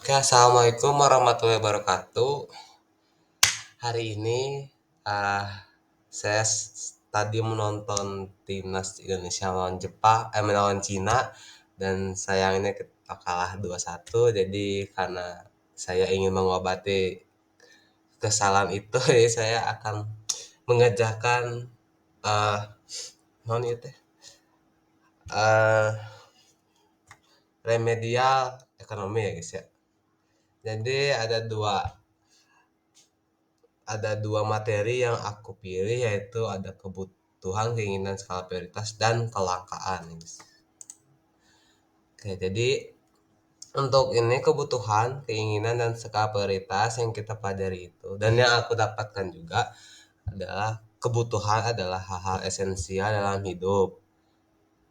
Oke, assalamualaikum warahmatullahi wabarakatuh. Hari ini uh, saya tadi menonton timnas Indonesia melawan Jepang, melawan Cina, dan sayangnya kita kalah 2-1. Jadi karena saya ingin mengobati kesalahan itu, jadi saya akan mengerjakan uh, non itu uh, remedial ekonomi ya guys ya. Jadi ada dua materi yang aku pilih, yaitu ada kebutuhan, keinginan, skala prioritas, dan kelangkaan. Oke, jadi untuk ini kebutuhan, keinginan, dan skala prioritas yang kita pelajari itu, dan yang aku dapatkan juga adalah kebutuhan adalah hal-hal esensial dalam hidup,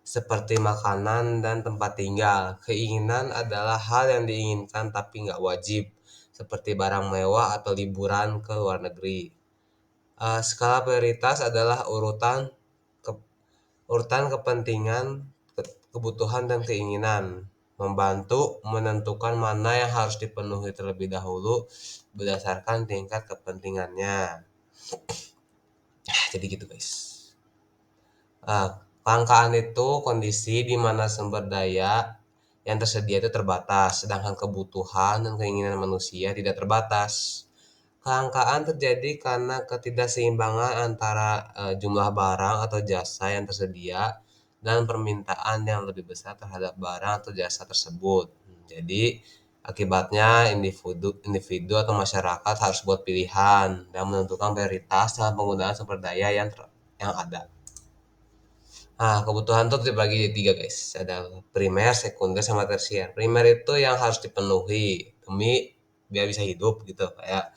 seperti makanan dan tempat tinggal. Keinginan adalah hal yang diinginkan tapi nggak wajib, seperti barang mewah atau liburan ke luar negeri. Skala prioritas adalah urutan kepentingan, kebutuhan, dan keinginan, membantu menentukan mana yang harus dipenuhi terlebih dahulu berdasarkan tingkat kepentingannya. Jadi gitu guys. Kelangkaan itu kondisi di mana sumber daya yang tersedia itu terbatas, sedangkan kebutuhan dan keinginan manusia tidak terbatas. Kelangkaan terjadi karena ketidakseimbangan antara jumlah barang atau jasa yang tersedia dan permintaan yang lebih besar terhadap barang atau jasa tersebut. Jadi akibatnya individu atau masyarakat harus buat pilihan dan menentukan prioritas dalam penggunaan sumber daya yang ada. Kebutuhan tuh dibagi jadi tiga guys. Ada primer, sekunder, sama tersier. Primer itu yang harus dipenuhi demi biar bisa hidup gitu, kayak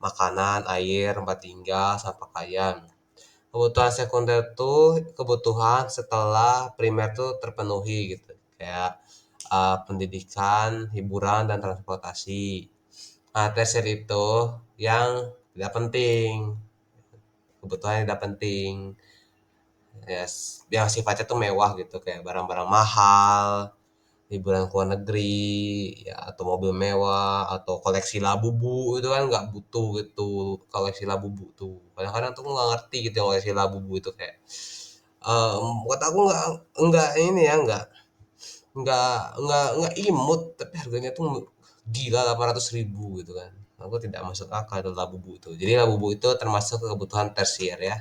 makanan, air, tempat tinggal, sama pakaian. Kebutuhan sekunder tuh kebutuhan setelah primer tuh terpenuhi gitu, kayak pendidikan, hiburan, dan transportasi. Tersier itu yang tidak penting, kebutuhan yang tidak penting, ya, yang sifatnya tuh mewah gitu, kayak barang-barang mahal, liburan ke luar negeri, ya, atau mobil mewah, atau koleksi labubu. Itu kan nggak butuh gitu, koleksi labubu tuh kadang-kadang tuh nggak ngerti gitu koleksi labubu itu, kayak buat aku nggak ini ya, nggak imut, tapi harganya tuh gila 800.000 gitu kan. Aku tidak masuk akal itu labubu itu. Jadi labubu itu termasuk kebutuhan tersier ya.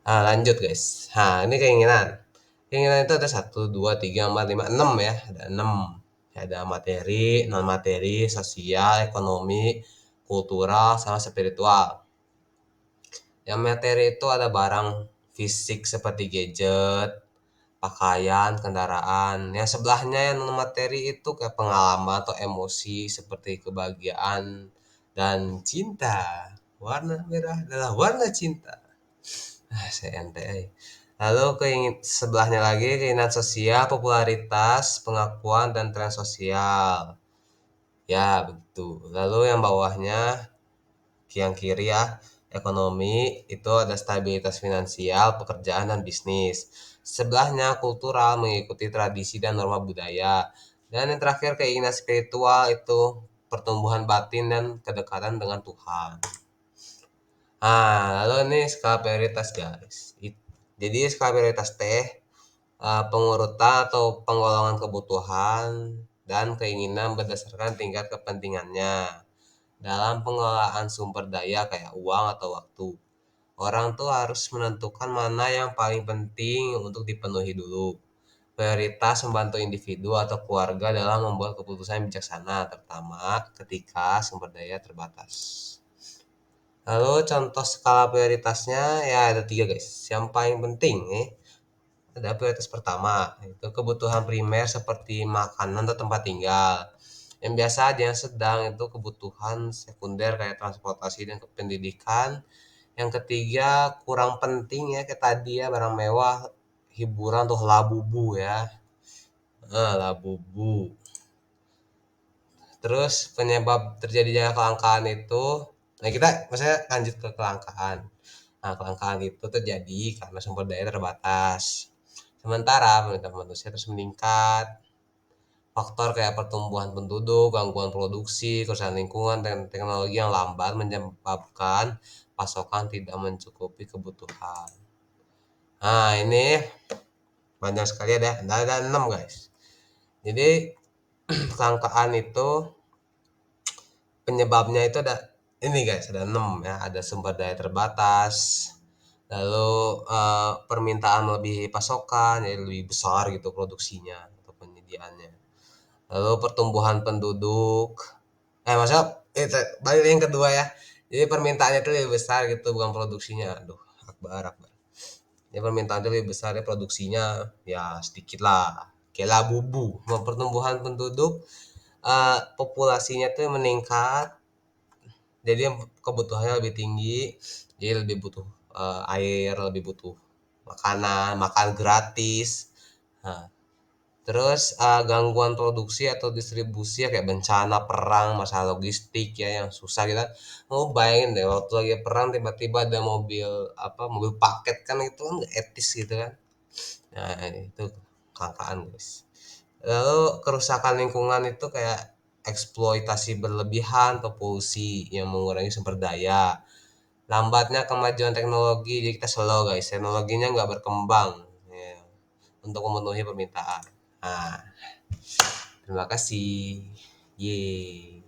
Lanjut guys. Ini keinginan. Keinginan itu ada satu, dua, tiga, empat, lima, enam ya. Ada enam. Ada materi, non materi, sosial, ekonomi, kultural, sama spiritual. Yang materi itu ada barang fisik seperti gadget, pakaian, kendaraan. Yang sebelahnya yang non materi itu kayak pengalaman atau emosi seperti kebahagiaan dan cinta. Warna merah adalah warna cinta. Saya ente. Lalu sebelahnya lagi keinginan sosial, popularitas, pengakuan, dan tren sosial. Ya, begitu. Lalu yang bawahnya, yang kiri ya, ekonomi, itu ada stabilitas finansial, pekerjaan, dan bisnis. Sebelahnya kultural, mengikuti tradisi dan norma budaya. Dan yang terakhir keinginan spiritual, itu pertumbuhan batin dan kedekatan dengan Tuhan. Lalu ini skala prioritas guys. Jadi skala prioritas teh pengurutan atau penggolongan kebutuhan dan keinginan berdasarkan tingkat kepentingannya. Dalam pengelolaan sumber daya kayak uang atau waktu, orang tuh harus menentukan mana yang paling penting untuk dipenuhi dulu. Prioritas membantu individu atau keluarga dalam membuat keputusan bijaksana, terutama ketika sumber daya terbatas. Lalu contoh skala prioritasnya ya ada tiga guys. Yang paling penting ada prioritas pertama, itu kebutuhan primer seperti makanan atau tempat tinggal. Yang biasa aja yang sedang itu kebutuhan sekunder kayak transportasi dan pendidikan. Yang ketiga kurang penting ya, kayak tadi ya, barang mewah, hiburan tuh labubu ya. Labubu. Terus penyebab terjadinya kelangkaan itu, nah kita maksudnya lanjut ke kelangkaan. Kelangkaan itu terjadi karena sumber daya terbatas. Sementara permintaan manusia terus meningkat. Faktor kayak pertumbuhan penduduk, gangguan produksi, kerusakan lingkungan, dan teknologi yang lambat menyebabkan pasokan tidak mencukupi kebutuhan. Nah, ini banyak sekali ada 6 guys. Jadi kelangkaan itu penyebabnya itu ada ini guys, ada 6 ya, ada sumber daya terbatas, lalu permintaan lebih pasokan, jadi lebih besar gitu produksinya atau penyediaannya. Lalu pertumbuhan penduduk, maksudnya balik yang kedua ya. Jadi permintaannya itu lebih besar gitu, bukan produksinya. Aduh, akbar akbar. Ya permintaan itu lebih besar ya, produksinya ya sedikit lah. Kayak bubu, pertumbuhan penduduk, populasinya tuh meningkat, jadi kebutuhannya lebih tinggi, jadi lebih butuh air, lebih butuh makanan, makan gratis. Nah, terus gangguan produksi atau distribusi ya kayak bencana, perang, masalah logistik ya yang susah kita. Mau bayangin deh waktu lagi perang tiba-tiba ada mobil paket, kan itu kan nggak etis gitu kan. Nah, itu kelangkaan guys. Lalu kerusakan lingkungan itu kayak eksploitasi berlebihan atau polusi yang mengurangi sumber daya. Lambatnya kemajuan teknologi, jadi kita slow guys, teknologinya nggak berkembang ya, untuk memenuhi permintaan. Nah, terima kasih. Yeay.